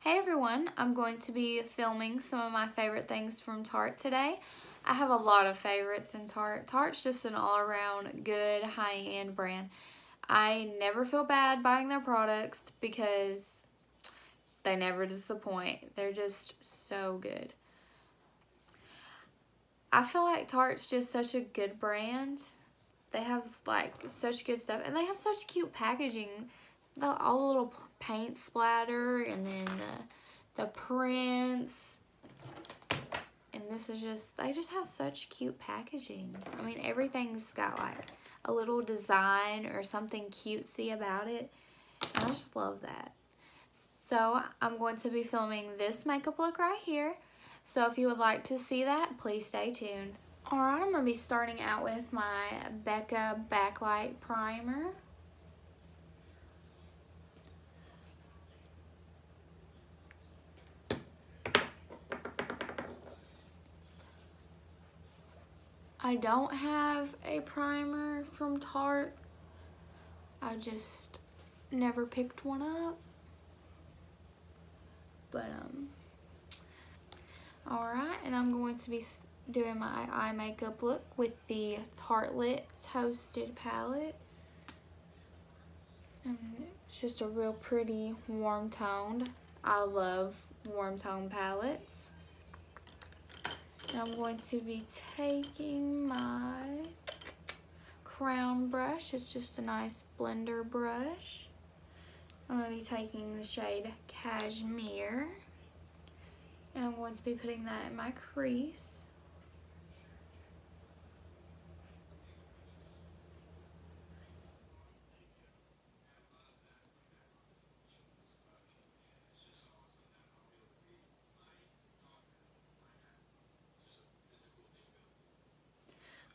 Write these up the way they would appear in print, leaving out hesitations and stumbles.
Hey everyone, I'm going to be filming some of my favorite things from Tarte today. I have a lot of favorites in Tarte. Tarte's just an all-around good high-end brand. I never feel bad buying their products because they never disappoint. They're just so good. I feel like Tarte's just such a good brand. They have like such good stuff and they have such cute packaging. All the little paint splatter and then the prints, and this is just, they just have such cute packaging. I mean, everything's got like a little design or something cutesy about it, and I just love that. So I'm going to be filming this makeup look right here, so if you would like to see that, please stay tuned. Alright, I'm going to be starting out with my Becca Backlight Primer. I don't have a primer from Tarte. I just never picked one up. But, alright, and I'm going to be doing my eye makeup look with the Tartelette Toasted palette. And it's just a real pretty warm toned. I love warm tone palettes. I'm going to be taking my crown brush. It's just a nice blender brush. I'm going to be taking the shade Cashmere, and I'm going to be putting that in my crease.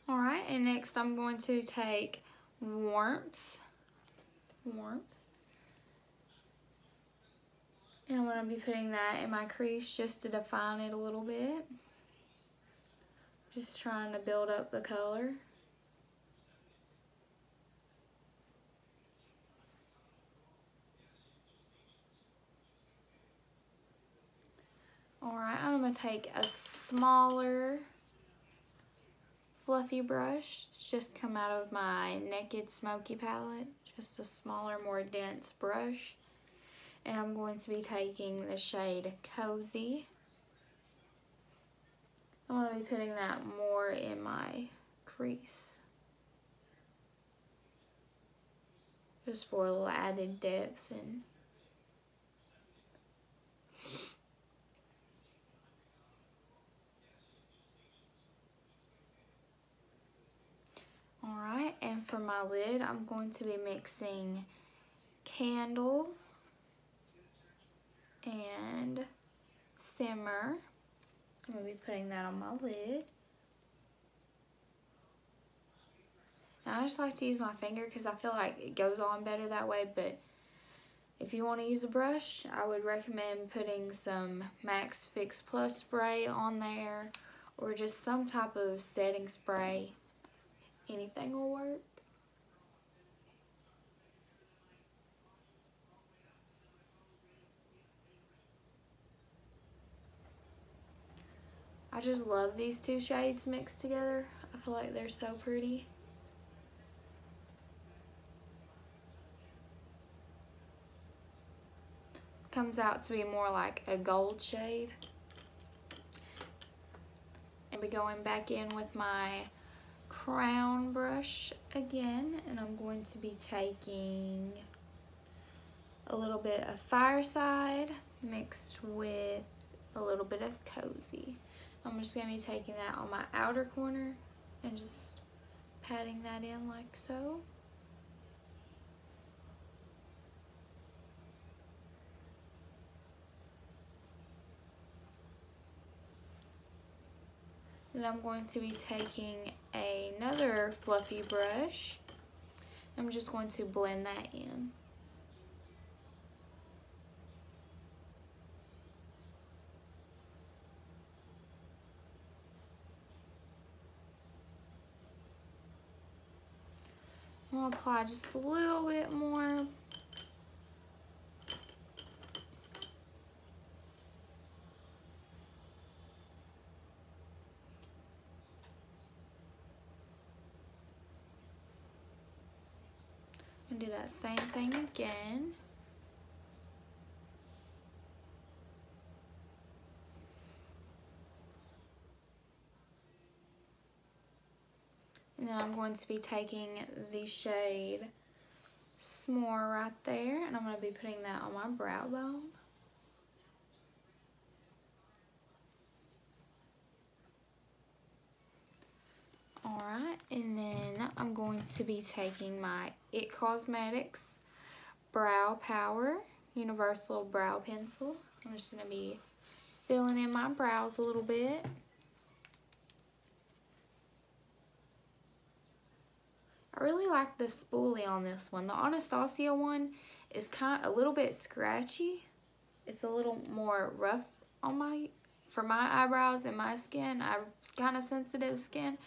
Alright, and next I'm going to take Warmth. And I'm going to be putting that in my crease just to define it a little bit. Just trying to build up the color. Alright, I'm going to take a smaller fluffy brush. It's just come out of my Naked Smoky palette. Just a smaller, more dense brush. And I'm going to be taking the shade Cozy. I'm going to be putting that more in my crease, just for a little added depth. And alright, and for my lid, I'm going to be mixing Candle and Simmer. I'm going to be putting that on my lid. And I just like to use my finger because I feel like it goes on better that way, but if you want to use a brush, I would recommend putting some Max Fix Plus spray on there, or just some type of setting spray. Anything will work. I just love these two shades mixed together. I feel like they're so pretty. Comes out to be more like a gold shade. And be going back in with my crown brush again, and I'm going to be taking a little bit of Fireside mixed with a little bit of Cozy. I'm just going to be taking that on my outer corner and just patting that in like so. Then I'm going to be taking another fluffy brush. I'm just going to blend that in. I'm going to apply just a little bit more. Do that same thing again. And then I'm going to be taking the shade S'more right there, and I'm going to be putting that on my brow bone. Alright, and then I'm going to be taking my It Cosmetics Brow Power Universal Brow Pencil. I'm just going to be filling in my brows a little bit. I really like the spoolie on this one. The Anastasia one is kind of a little bit scratchy. It's a little more rough on for my eyebrows and my skin. I have kind of sensitive skin,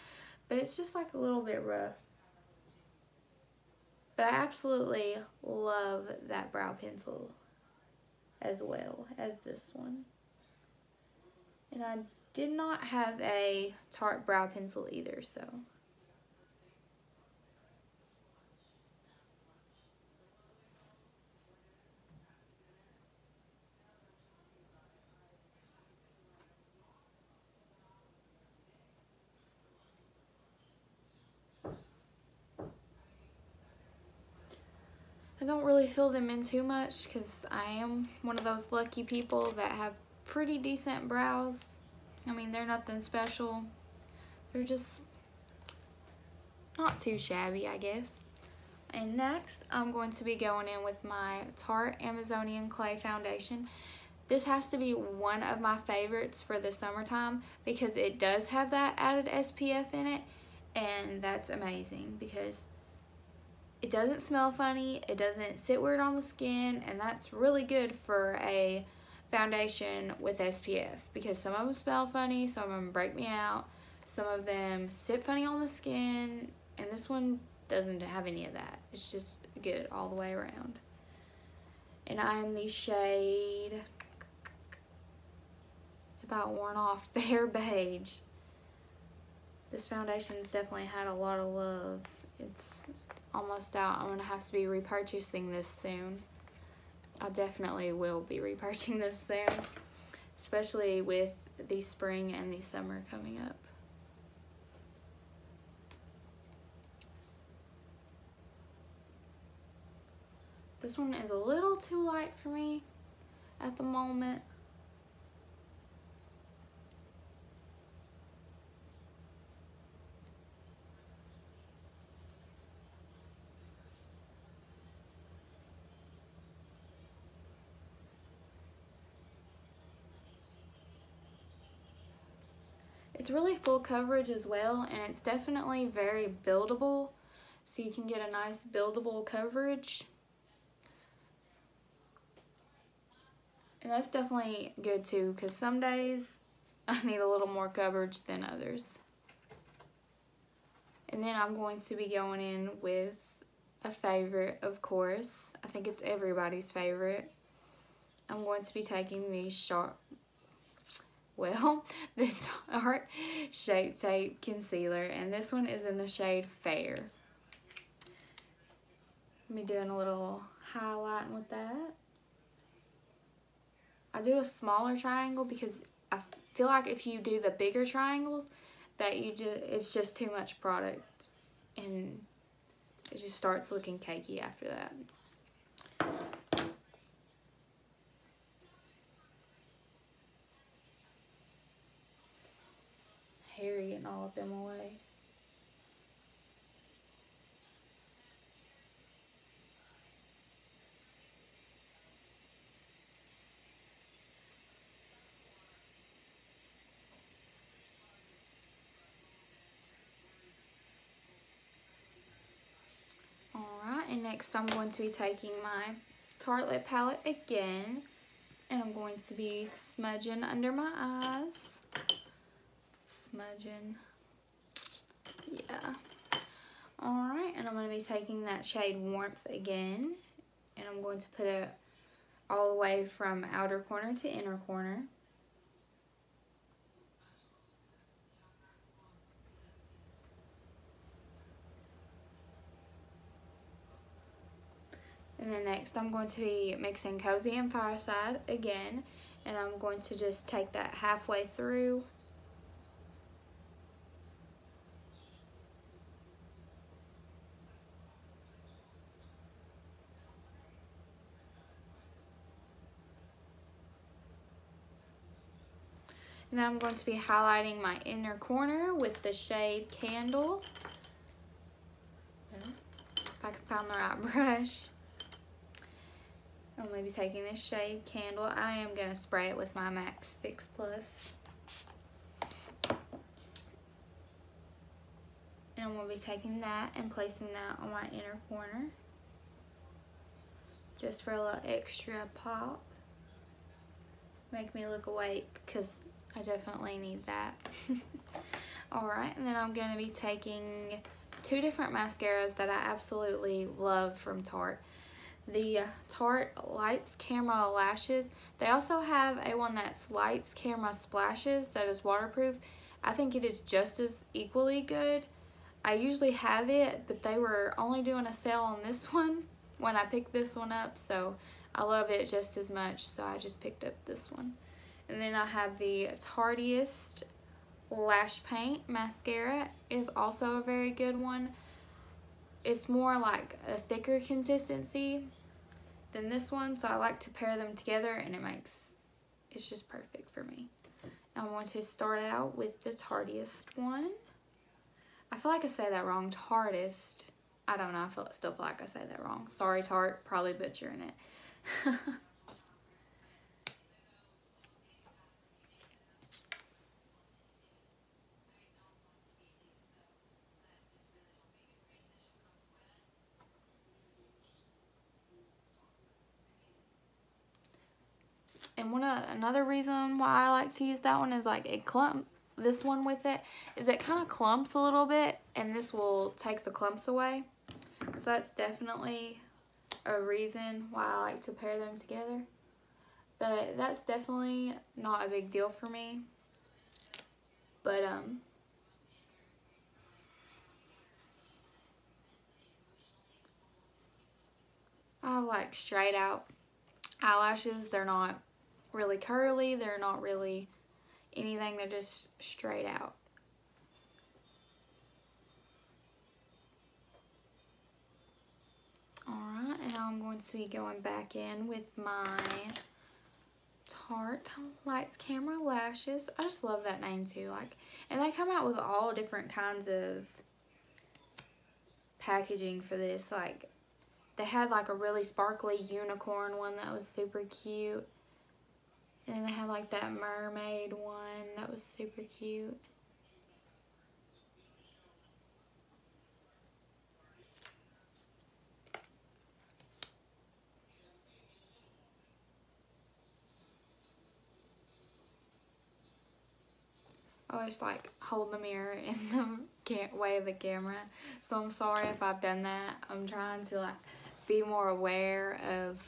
but it's just like a little bit rough. But I absolutely love that brow pencil as well as this one. And I did not have a Tarte brow pencil either, so. I don't really fill them in too much because I am one of those lucky people that have pretty decent brows. I mean, they're nothing special. They're just not too shabby, I guess. And next, I'm going to be going in with my Tarte Amazonian Clay Foundation. This has to be one of my favorites for the summertime because it does have that added SPF in it, and that's amazing because it doesn't smell funny, it doesn't sit weird on the skin, and that's really good for a foundation with SPF because some of them smell funny, some of them break me out, some of them sit funny on the skin, and this one doesn't have any of that. It's just good all the way around. And I am the shade, it's about worn off, Fair Beige. This foundation's definitely had a lot of love. It's almost out. I'm gonna have to be repurchasing this soon. I definitely will be repurchasing this soon, especially with the spring and the summer coming up. This one is a little too light for me at the moment. It's really full coverage as well, and it's definitely very buildable, so you can get a nice buildable coverage. And that's definitely good too, because some days I need a little more coverage than others. And then I'm going to be going in with a favorite, of course. I think it's everybody's favorite. I'm going to be taking the the Tarte Shape Tape Concealer, and this one is in the shade Fair. Let me doing a little highlighting with that. I do a smaller triangle because I feel like if you do the bigger triangles, that it's just too much product, and it just starts looking cakey after that. Hair getting all up in my way. Alright, and next I'm going to be taking my Tarte Lip Palette again, and I'm going to be smudging under my eyes. Smudging. Yeah. Alright, and I'm going to be taking that shade Warmth again, and I'm going to put it all the way from outer corner to inner corner. And then next I'm going to be mixing Cozy and Fireside again. And I'm going to just take that halfway through. And then I'm going to be highlighting my inner corner with the shade Candle. If I can find the right brush. I'm going to be taking this shade Candle. I am going to spray it with my MAC Fix Plus. And I'm going to be taking that and placing that on my inner corner. Just for a little extra pop. Make me look awake because I definitely need that. Alright, and then I'm going to be taking two different mascaras that I absolutely love from Tarte. The Tarte Lights Camera Lashes. They also have a one that's Lights Camera Splashes that is waterproof. I think it is just as equally good. I usually have it, but they were only doing a sale on this one when I picked this one up, so I love it just as much, so I just picked up this one. And then I have the Tarteist Lash Paint Mascara. It is also a very good one. It's more like a thicker consistency than this one, so I like to pair them together, and it's just perfect for me. I'm going to start out with the Tarteist one. I feel like I say that wrong, Tarteist. I don't know, I still feel like I say that wrong. Sorry, Tarte, probably butchering it. And another reason why I like to use that one is like this one with it is it kind of clumps a little bit, and this will take the clumps away. So that's definitely a reason why I like to pair them together. But that's definitely not a big deal for me. But I like straight out eyelashes. They're not really curly, they're not really anything, they're just straight out. Alright, and now I'm going to be going back in with my Tarte Lights Camera Lashes. I just love that name too. And they come out with all different kinds of packaging for this. Like, they had like a really sparkly unicorn one that was super cute. And then they had like that mermaid one that was super cute. I always like hold the mirror in the way of the camera, so I'm sorry if I've done that. I'm trying to like be more aware of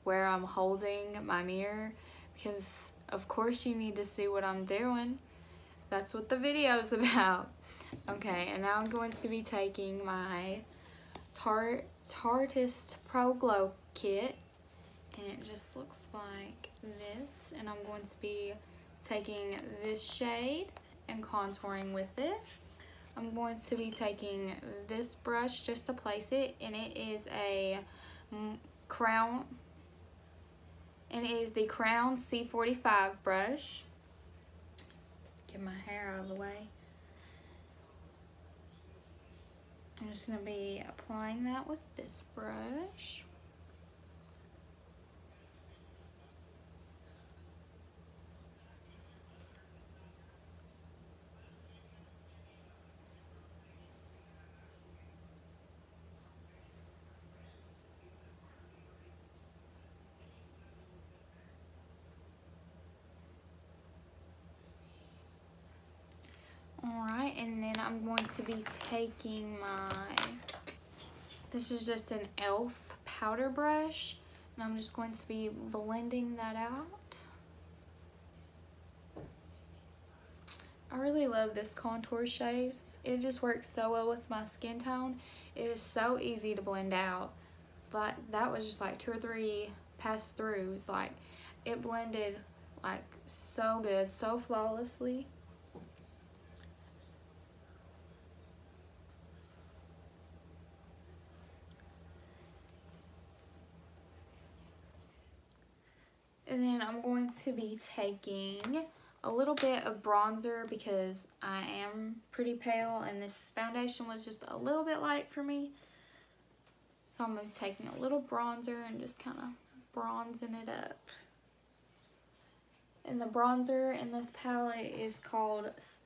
where I'm holding my mirror, because of course you need to see what I'm doing. That's what the video is about. Okay, and now I'm going to be taking my Tarteist Pro Glow Kit, and it just looks like this, and I'm going to be taking this shade and contouring with it. I'm going to be taking this brush just to place it, and it is a Crown, and it is the Crown C45 brush. Get my hair out of the way. I'm just going to be applying that with this brush. Alright, and then I'm going to be taking this is just an e.l.f. powder brush, and I'm just going to be blending that out. I really love this contour shade. It just works so well with my skin tone. It is so easy to blend out. that was just like 2 or 3 pass-throughs. Like, it blended like so good, so flawlessly. And then I'm going to be taking a little bit of bronzer because I am pretty pale and this foundation was just a little bit light for me. So I'm going to be taking a little bronzer and just kind of bronzing it up. And the bronzer in this palette is called, it's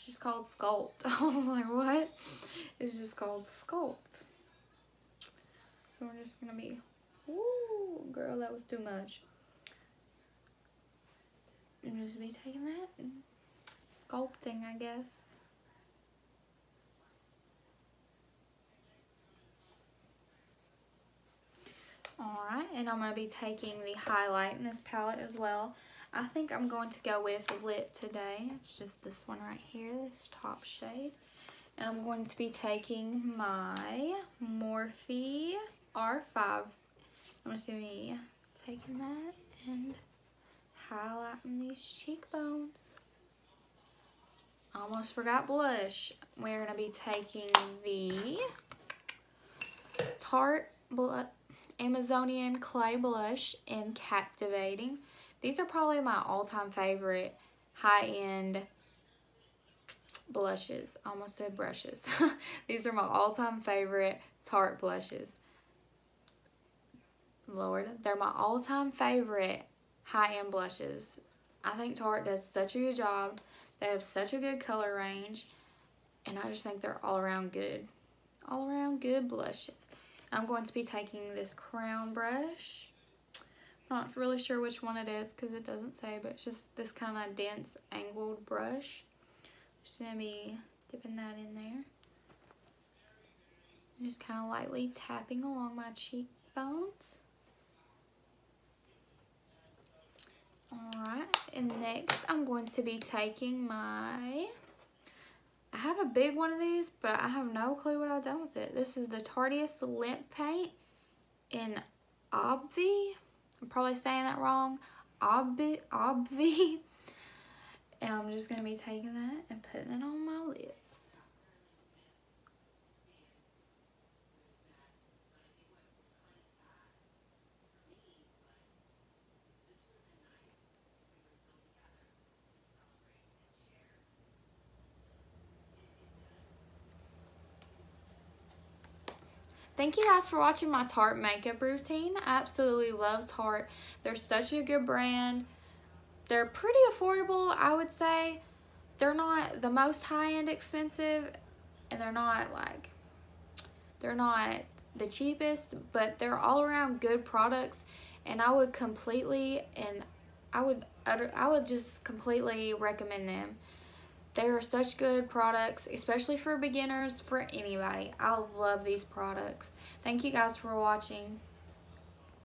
just called Sculpt. I was like, what? It's just called Sculpt. So we're just going to be, ooh, girl, that was too much. I'm just be taking that and sculpting, I guess. Alright, and I'm going to be taking the highlight in this palette as well. I think I'm going to go with Lit today. It's just this one right here, this top shade. And I'm going to be taking my Morphe R5. I'm just going to be taking that and highlighting these cheekbones. I almost forgot blush. We're going to be taking the Tarte Amazonian Clay Blush in Captivating. These are probably my all-time favorite high-end blushes. I almost said brushes. These are my all-time favorite Tarte blushes. Lord, they're my all-time favorite high-end blushes. I think Tarte does such a good job. They have such a good color range, and I just think they're all around good blushes. I'm going to be taking this crown brush. Not really sure which one it is because it doesn't say, but it's just this kind of dense angled brush. Just gonna be dipping that in there. And just kind of lightly tapping along my cheekbones. Alright, and next I'm going to be taking my, I have a big one of these, but I have no clue what I've done with it. This is the Tarteist Lip Paint in Obvi. I'm probably saying that wrong. Obvi. And I'm just going to be taking that and putting it on my lips. Thank you guys for watching my Tarte makeup routine. I absolutely love Tarte. They're such a good brand. They're pretty affordable, I would say. They're not the most high-end expensive, and they're not the cheapest, but they're all around good products, and I would just completely recommend them. They are such good products, especially for beginners, for anybody. I love these products. Thank you guys for watching.